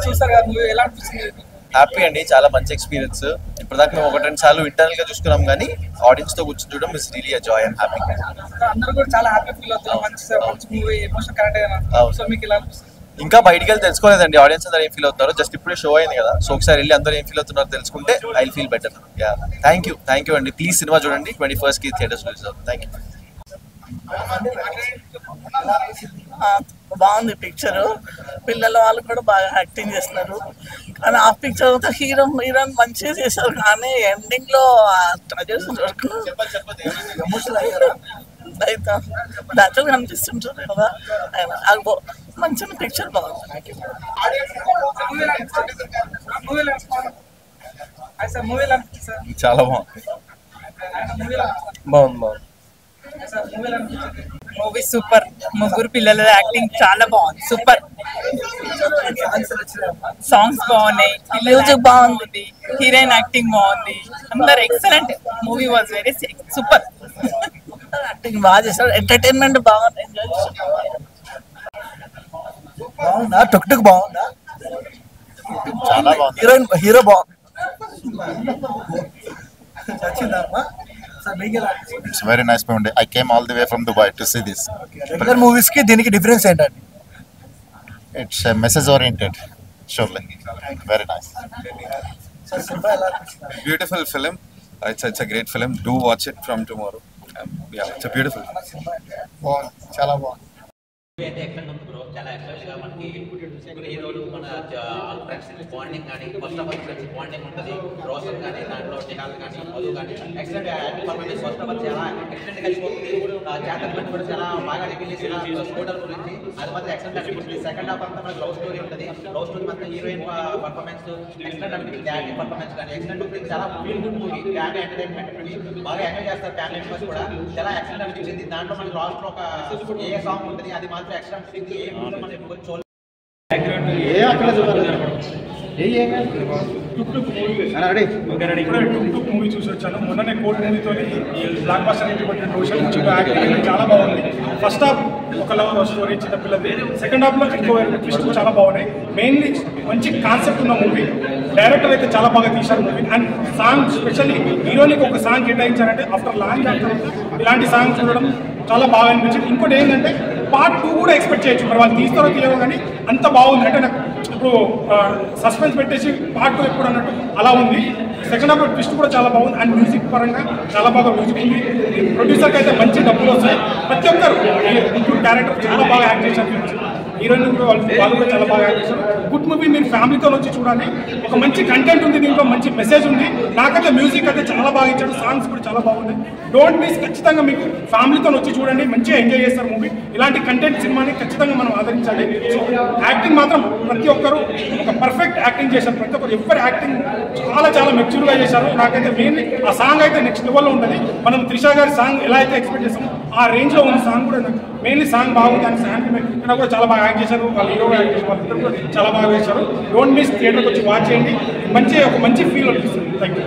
చూసారు కదా మూవీ ఎలా అనిపిస్తుంది? హ్యాపీ అండి, చాలా మంచి ఎక్స్పీరియన్స్. ఇప్పటిదాకా మేము 1-2 సార్లు ఇంటర్నల్ గా చూసుకున్నాం కానీ ఆడియన్స్ తో కూర్చొని చూడడం is really a Joy and happy. అందరూ కూడా చాలా హ్యాపీ ఫీల్ అవుతారు. మంచి మూవీ, ఎమోషన్ కనెక్ట్ అయ్యారు. సో మీకు ఎలా అనిపిస్తుంది? ఇంకా బయటికి వెళ్ళి తెలుసుకోలేదండి ఆడియన్స్ అందరూ ఏం ఫీల్ అవుతారో. జస్ట్ ఇప్పుడే షో అయింది కదా, సో ఒకసారి వెళ్ళి అందరూ ఏం ఫీల్ అవుతున్నారో తెలుసుకుంటే I feel better. Yeah, thank you అండి. ప్లీజ్ సినిమా చూడండి. 21st కి థియేటర్స్ రిలీజ్ అవుతుంది. Thank you. బాగుంది పిక్చర్. పిల్లల వాళ్ళు కూడా బాగా యాక్టింగ్ చేస్తున్నారు. కానీ ఆ పిక్చర్ అంతా హీరోయిన్ మంచిగా చేశారు. కానీ ఎండింగ్ లో ట్రెజర్స్ అయితే న్యాచురల్గా అనిపిస్తుంటారు కదా. మంచి పిక్చర్ బాగుంది. చాలా బాగుంది. Movie super. ముగ్గురు పిల్లల యాక్టింగ్ చాలా బాగుంది. సూపర్. సాంగ్స్ బాగున్నాయి, మ్యూజిక్ బాగుంది, హీరోయిన్ యాక్టింగ్ బాగుంది. అందరు excellent. Movie was very super. Acting బాగా చేశారు. ఎంటర్టైన్మెంట్ బాగుంది. ఎంజాయ్ బాగుందా? టుక్ బాగుందా? చాలా బాగుంది. హీరో బాగుంది. It's very nice movie. I came all the way from Dubai to see this. Regular movies కి దీనికి డిఫరెన్స్ ఏంటండి? It's a message oriented, surely. Very nice. Beautiful film. It's a great film. Do watch it from tomorrow. Yeah, it's a beautiful. చాలా బాగుంది. అయితే excellent ఉంది bro. చాలా ఎక్సలెంట్గా మనకి హీరోలు మన ఆల్ ఫ్రెండ్స్ బాండింగ్ కానీ first of all friends bonding ఉంటుంది. రోషన్ కానీ దాంట్లో నిహాల్ కానీ మధు కానీ excellent performance. First of all చాలా ఎక్సలెంట్ కలిసిపోతుంది. జాతకమెంట్ కూడా చాలా బాగా రివీల్ చేసిన స్కూటర్ గురించి అది మాత్రం ఎక్సలెంట్ అనిపిస్తుంది. సెకండ్ హాఫ్ అంతా మనకి లవ్ స్టోరీ ఉంటుంది. లవ్ స్టోరీ మాత్రం హీరోయిన్ పర్ఫార్మెన్స్ ఎక్సలెంట్ అనిపిస్తుంది. యాక్టింగ్ పర్ఫార్మెన్స్ కానీ ఎక్సలెంట్ ఉంటుంది. చాలా feel good movie. Family entertainment movie. బాగా ఎంజాయ్ చేస్తారు ఫ్యామిలీ మెంబర్స్ కూడా. చాలా ఎక్సలెంట్ అనిపించింది. దాంట్లో మనకి లాస్ట్ లో ఒక ఏ సాంగ్ ఉంటుంది, అది మాత్రం ఎక్సలెంట్ ఫీల్. ఏ మూవీ మనం ఎప్పుడు చూడాలి. మూవీ చూసి వచ్చాను. మొన్ననే కోర్ట్ మూవీతో బ్లాక్ బస్టర్ యాక్టింగ్ చాలా బాగుంది. ఫస్ట్ హాఫ్ ఒక లవ్ స్టోరీ చిన్నపిల్లది. సెకండ్ హాఫ్ లో ఇంకో ట్విస్ట్ చాలా బాగున్నాయి. మెయిన్లీ మంచి కాన్సెప్ట్ ఉన్న మూవీ. డైరెక్టర్ అయితే చాలా బాగా తీశారు మూవీ. అండ్ సాంగ్ స్పెషల్లీ హీరోనికి ఒక సాంగ్ కేటాయించారంటే ఆఫ్టర్ లాంగ్ ఇలాంటి సాంగ్ చూడడం చాలా బాగా అనిపించింది. ఇంకోటి ఏంటంటే పార్ట్ 2 కూడా ఎక్స్పెక్ట్ చేయొచ్చు. మరి వాళ్ళు తీస్తారో తీయవో కానీ అంత బాగుంది. అంటే నాకు ఇప్పుడు సస్పెన్స్ పెట్టేసి పార్ట్ 2 ఎప్పుడు అన్నట్టు అలా ఉంది. సెకండ్ హాఫ్ ట్విస్ట్ కూడా చాలా బాగుంది. అండ్ మ్యూజిక్ పరంగా చాలా బాగా మ్యూజిక్ ఉంది. ప్రొడ్యూసర్కి అయితే మంచి డబ్బులు వస్తాయి. ప్రతి ఒక్కరు ఇంక్లూడ్ క్యారెక్టర్ చాలా బాగా యాక్ట్ చేశారు. హీరోయిన్ కూడా వాళ్ళు కూడా చాలా బాగా యాక్ట్ చేశారు. Good movie. మీరు ఫ్యామిలీతో వచ్చి చూడాలి. ఒక మంచి కంటెంట్ ఉంది దీంట్లో, మంచి మెసేజ్ ఉంది. నాకైతే మ్యూజిక్ అయితే చాలా బాగా ఇచ్చాడు. సాంగ్స్ కూడా చాలా బాగుంది. Don't miss. ఖచ్చితంగా మీకు ఫ్యామిలీతో వచ్చి చూడండి. మంచిగా ఎంజాయ్ చేస్తారు మూవీ. ఇలాంటి కంటెంట్ సినిమాని ఖచ్చితంగా మనం ఆదరించాలి. సో యాక్టింగ్ మాత్రం ప్రతి ఒక్కరు ఒక పర్ఫెక్ట్ యాక్టింగ్ చేశారు. ప్రతి ఒక్కరు ఎవరి యాక్టింగ్ చాలా మెచ్యూర్గా చేశారు. నాకైతే మెయిన్లీ ఆ సాంగ్ అయితే నెక్స్ట్ లెవెల్లో ఉంటుంది. మనం త్రిష గారి సాంగ్ ఎలా అయితే ఎక్స్పెక్ట్ చేస్తామో ఆ రేంజ్లో ఉన్న సాంగ్ కూడా మెయిన్లీ సాంగ్ బాగుంది. దాని సాంగ్ కూడా చాలా బాగా యాక్ట్ చేశారు. వాళ్ళు హీరో యాక్ట్ చేశారు. వాళ్ళిద్దరు కూడా చాలా బాగా చేశారు. Don't miss. థియేటర్కి వచ్చి వాచ్ చేయండి. ఒక మంచి ఫీల్ అనిపిస్తుంది. Thank you.